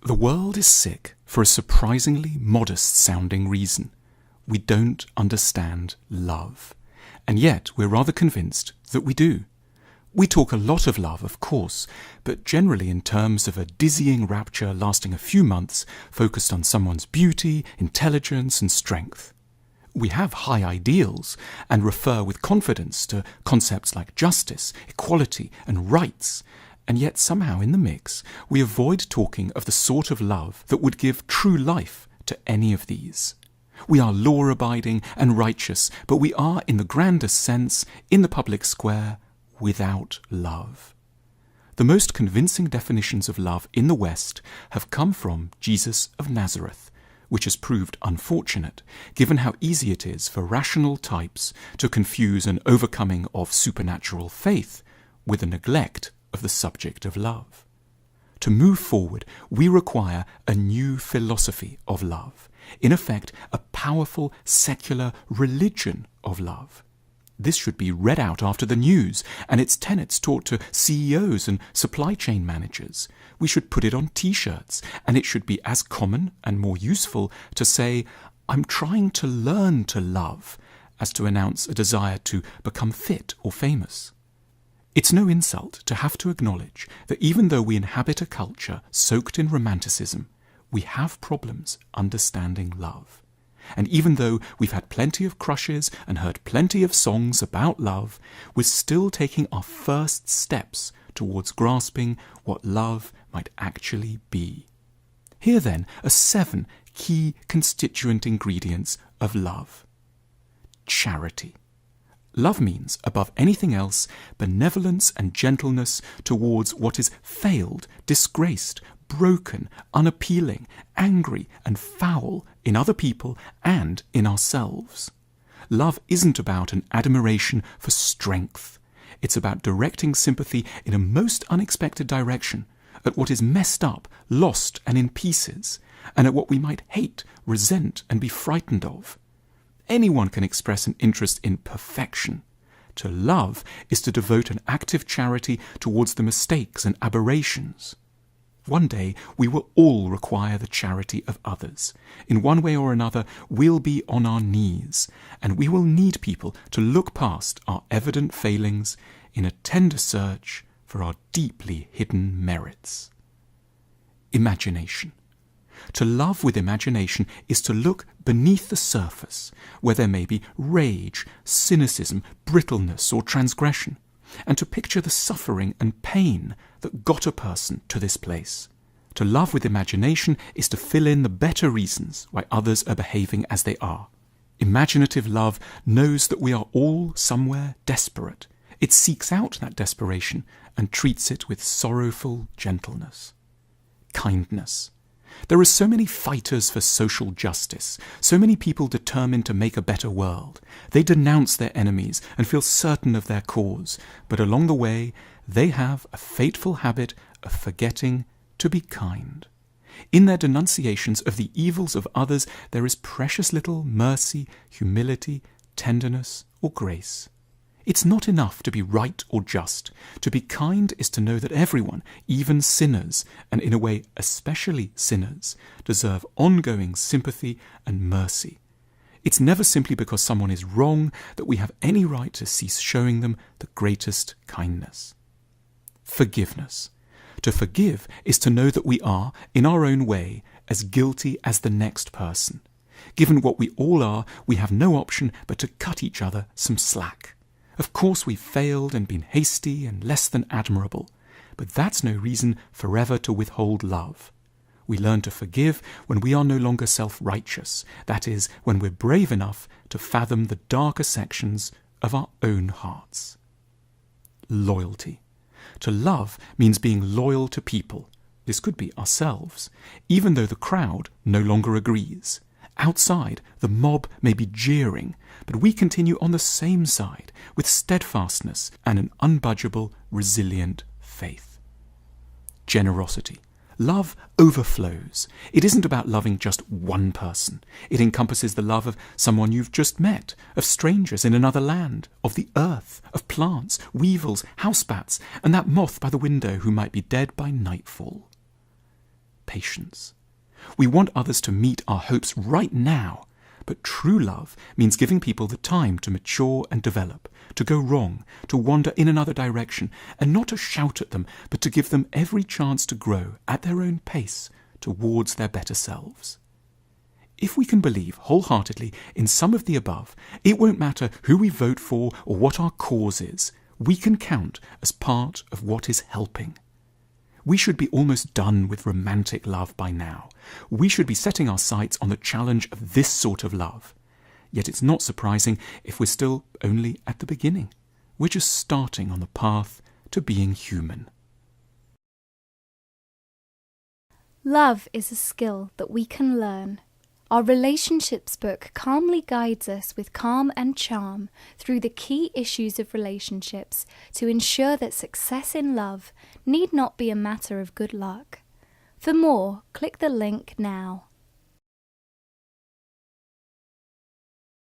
The world is sick for a surprisingly modest-sounding reason. We don't understand love. And yet we're rather convinced that we do. We talk a lot of love, of course, but generally in terms of a dizzying rapture lasting a few months, focused on someone's beauty, intelligence, and strength. We have high ideals and refer with confidence to concepts like justice, equality, and rights, and yet somehow in the mix we avoid talking of the sort of love that would give true life to any of these. We are law-abiding and righteous, but we are, in the grandest sense, in the public square, without love. The most convincing definitions of love in the West have come from Jesus of Nazareth, which has proved unfortunate, given how easy it is for rational types to confuse an overcoming of supernatural faith with a neglect of the subject of love. To move forward, we require a new philosophy of love, in effect, a powerful secular religion of love. This should be read out after the news, and its tenets taught to CEOs and supply chain managers. We should put it on T-shirts, and it should be as common and more useful to say, "I'm trying to learn to love," as to announce a desire to become fit or famous. It's no insult to have to acknowledge that even though we inhabit a culture soaked in romanticism, we have problems understanding love. And even though we've had plenty of crushes and heard plenty of songs about love, we're still taking our first steps towards grasping what love might actually be. Here then are 7 key constituent ingredients of love. Charity. Love means, above anything else, benevolence and gentleness towards what is failed, disgraced, broken, unappealing, angry, and foul in other people and in ourselves. Love isn't about an admiration for strength. It's about directing sympathy in a most unexpected direction, at what is messed up, lost, and in pieces, and at what we might hate, resent, and be frightened of. Anyone can express an interest in perfection. To love is to devote an active charity towards the mistakes and aberrations. One day we will all require the charity of others. In one way or another, we'll be on our knees, and we will need people to look past our evident failings in a tender search for our deeply hidden merits. Imagination. To love with imagination is to look beneath the surface, where there may be rage, cynicism, brittleness, or transgression, and to picture the suffering and pain that got a person to this place. To love with imagination is to fill in the better reasons why others are behaving as they are. Imaginative love knows that we are all somewhere desperate. It seeks out that desperation and treats it with sorrowful gentleness. Kindness. There are so many fighters for social justice, so many people determined to make a better world. They denounce their enemies and feel certain of their cause, but along the way they have a fateful habit of forgetting to be kind. In their denunciations of the evils of others there is precious little mercy, humility, tenderness, or grace. It's not enough to be right or just. To be kind is to know that everyone, even sinners, and in a way especially sinners, deserve ongoing sympathy and mercy. It's never simply because someone is wrong that we have any right to cease showing them the greatest kindness. Forgiveness. To forgive is to know that we are, in our own way, as guilty as the next person. Given what we all are, we have no option but to cut each other some slack. Of course we've failed and been hasty and less than admirable, but that's no reason forever to withhold love. We learn to forgive when we are no longer self-righteous, that is, when we're brave enough to fathom the darker sections of our own hearts. Loyalty. To love means being loyal to people. This could be ourselves, even though the crowd no longer agrees. Outside, the mob may be jeering, but we continue on the same side with steadfastness and an unbudgeable, resilient faith. Generosity. Love overflows. It isn't about loving just one person. It encompasses the love of someone you've just met, of strangers in another land, of the earth, of plants, weevils, housebats, and that moth by the window who might be dead by nightfall. patience. We want others to meet our hopes right now, but true love means giving people the time to mature and develop, to go wrong, to wander in another direction, and not to shout at them, but to give them every chance to grow at their own pace towards their better selves. If we can believe wholeheartedly in some of the above, it won't matter who we vote for or what our cause is. We can count as part of what is helping. We should be almost done with romantic love by now. We should be setting our sights on the challenge of this sort of love. Yet it's not surprising if we're still only at the beginning. We're just starting on the path to being human. Love is a skill that we can learn. Our relationships book calmly guides us with calm and charm through the key issues of relationships to ensure that success in love need not be a matter of good luck. For more, click the link now.